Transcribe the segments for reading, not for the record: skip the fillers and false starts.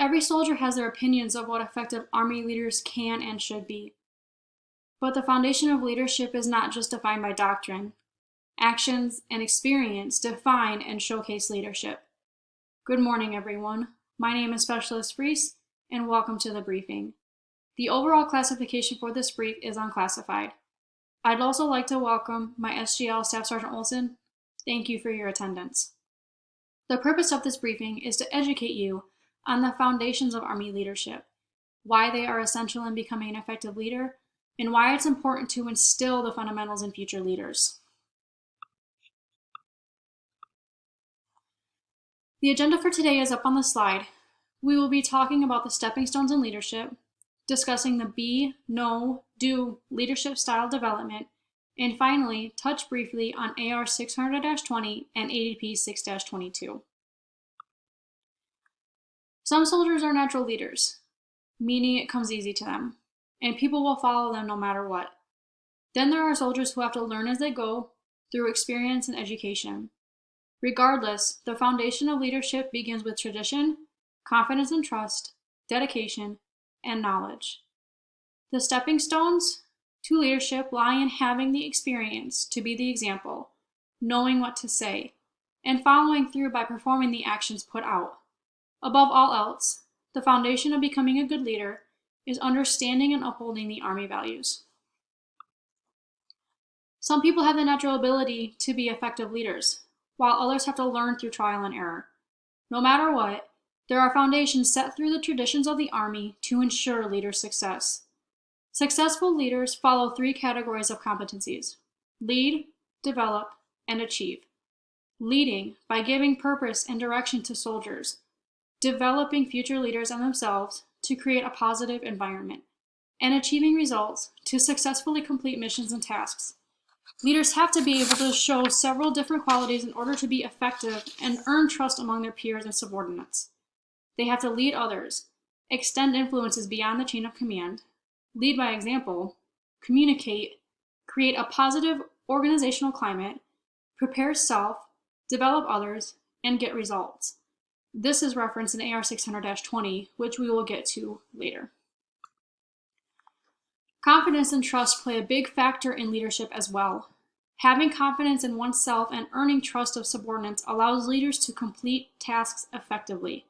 Every soldier has their opinions of what effective Army leaders can and should be. But the foundation of leadership is not just defined by doctrine. Actions and experience define and showcase leadership. Good morning, everyone. My name is Specialist Reese, and welcome to the briefing. The overall classification for this brief is unclassified. I'd also like to welcome my SGL Staff Sergeant Olson. Thank you for your attendance. The purpose of this briefing is to educate you on the foundations of Army leadership, why they are essential in becoming an effective leader, and why it's important to instill the fundamentals in future leaders. The agenda for today is up on the slide. We will be talking about the stepping stones in leadership, discussing the be, know, do leadership style development, and finally, touch briefly on AR 600-20 and ADP 6-22. Some soldiers are natural leaders, meaning it comes easy to them, and people will follow them no matter what. Then there are soldiers who have to learn as they go through experience and education. Regardless, the foundation of leadership begins with tradition, confidence and trust, dedication, and knowledge. The stepping stones to leadership lie in having the experience to be the example, knowing what to say, and following through by performing the actions put out. Above all else, the foundation of becoming a good leader is understanding and upholding the Army values. Some people have the natural ability to be effective leaders, while others have to learn through trial and error. No matter what, there are foundations set through the traditions of the Army to ensure leader success. Successful leaders follow three categories of competencies: lead, develop, and achieve. Leading by giving purpose and direction to soldiers, developing future leaders and themselves to create a positive environment, and achieving results to successfully complete missions and tasks. Leaders have to be able to show several different qualities in order to be effective and earn trust among their peers and subordinates. They have to lead others, extend influences beyond the chain of command, lead by example, communicate, create a positive organizational climate, prepare self, develop others, and get results. This is referenced in AR 600-20, which we will get to later. Confidence and trust play a big factor in leadership as well. Having confidence in oneself and earning trust of subordinates allows leaders to complete tasks effectively.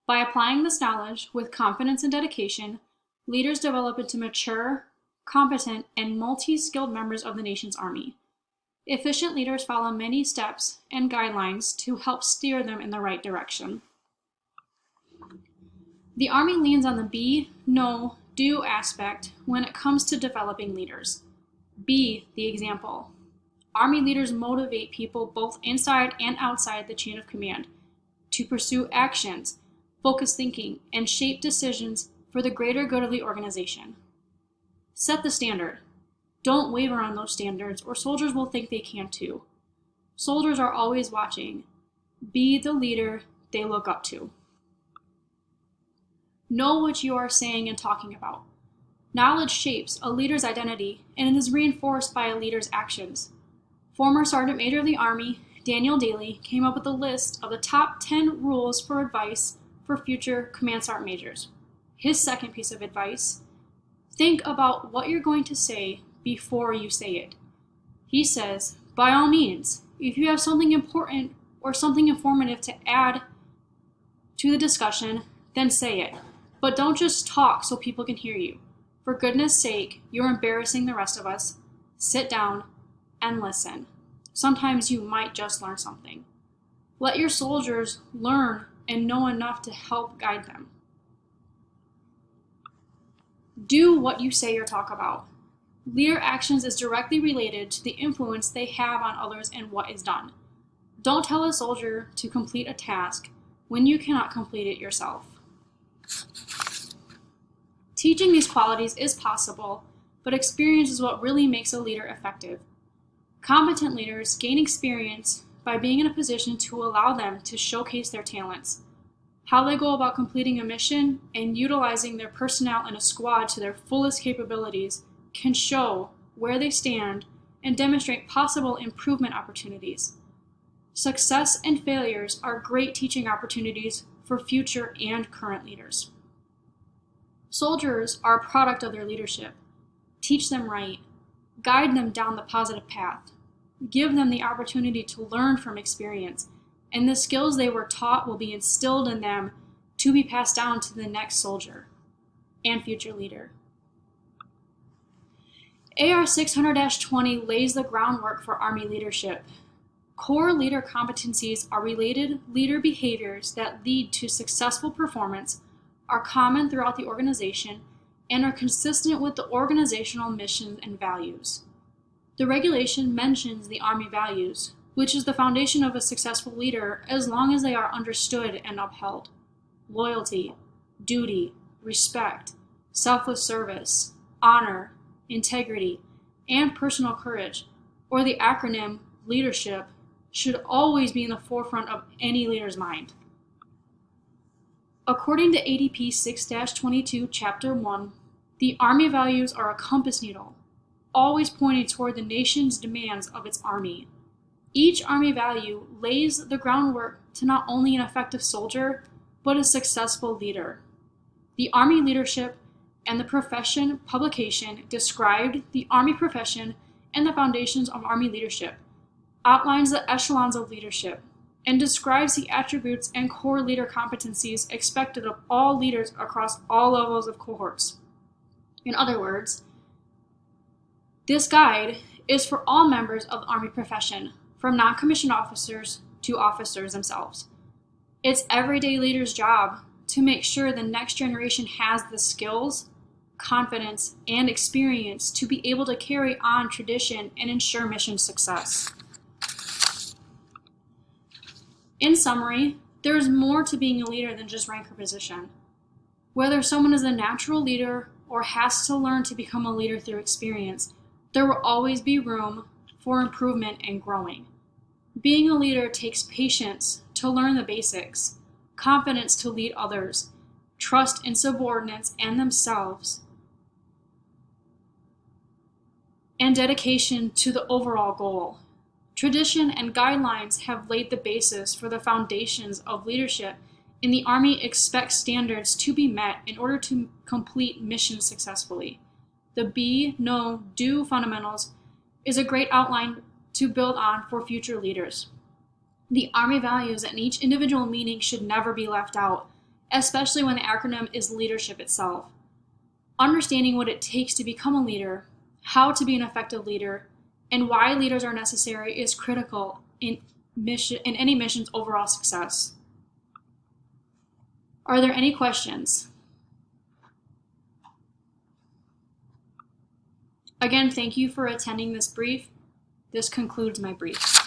By applying this knowledge with confidence and dedication, leaders develop into mature, competent, and multi-skilled members of the nation's Army. Efficient leaders follow many steps and guidelines to help steer them in the right direction. The Army leans on the be, know, do aspect when it comes to developing leaders. Be the example. Army leaders motivate people both inside and outside the chain of command to pursue actions, focus thinking, and shape decisions for the greater good of the organization. Set the standard. Don't waver on those standards, or soldiers will think they can too. Soldiers are always watching. Be the leader they look up to. Know what you are saying and talking about. Knowledge shapes a leader's identity and is reinforced by a leader's actions. Former Sergeant Major of the Army, Daniel Daly, came up with a list of the top 10 rules for advice for future Command Sergeant Majors. His second piece of advice: think about what you're going to say before you say it. He says, by all means, if you have something important or something informative to add to the discussion, then say it. But don't just talk so people can hear you. For goodness sake, you're embarrassing the rest of us. Sit down and listen. Sometimes you might just learn something. Let your soldiers learn and know enough to help guide them. Do what you say or talk about. Leader actions is directly related to the influence they have on others and what is done. Don't tell a soldier to complete a task when you cannot complete it yourself. Teaching these qualities is possible, but experience is what really makes a leader effective. Competent leaders gain experience by being in a position to allow them to showcase their talents, how they go about completing a mission, and utilizing their personnel in a squad to their fullest capabilities can show where they stand and demonstrate possible improvement opportunities. Success and failures are great teaching opportunities for future and current leaders. Soldiers are a product of their leadership. Teach them right. Guide them down the positive path. Give them the opportunity to learn from experience, and the skills they were taught will be instilled in them to be passed down to the next soldier and future leader. AR 600-20 lays the groundwork for Army leadership. Core leader competencies are related leader behaviors that lead to successful performance, are common throughout the organization, and are consistent with the organizational mission and values. The regulation mentions the Army values, which is the foundation of a successful leader as long as they are understood and upheld. Loyalty, duty, respect, selfless service, honor, integrity, and personal courage, or the acronym leadership, should always be in the forefront of any leader's mind. According to ADP 6-22, Chapter 1, the Army values are a compass needle, always pointing toward the nation's demands of its Army. Each Army value lays the groundwork to not only an effective soldier, but a successful leader. The Army leadership and the profession publication described the Army profession and the foundations of Army leadership, outlines the echelons of leadership, and describes the attributes and core leader competencies expected of all leaders across all levels of cohorts. In other words, this guide is for all members of the Army profession, from non-commissioned officers to officers themselves. It's everyday leaders' job to make sure the next generation has the skills, confidence, and experience to be able to carry on tradition and ensure mission success. In summary, there is more to being a leader than just rank or position. Whether someone is a natural leader or has to learn to become a leader through experience, there will always be room for improvement and growing. Being a leader takes patience to learn the basics, confidence to lead others, trust in subordinates and themselves, and dedication to the overall goal. Tradition and guidelines have laid the basis for the foundations of leadership, and the Army expects standards to be met in order to complete missions successfully. The be, know, do fundamentals is a great outline to build on for future leaders. The Army values and each individual meaning should never be left out, especially when the acronym is leadership itself. Understanding what it takes to become a leader, how to be an effective leader, and why leaders are necessary is critical in any mission's overall success. Are there any questions? Again, thank you for attending this brief. This concludes my brief.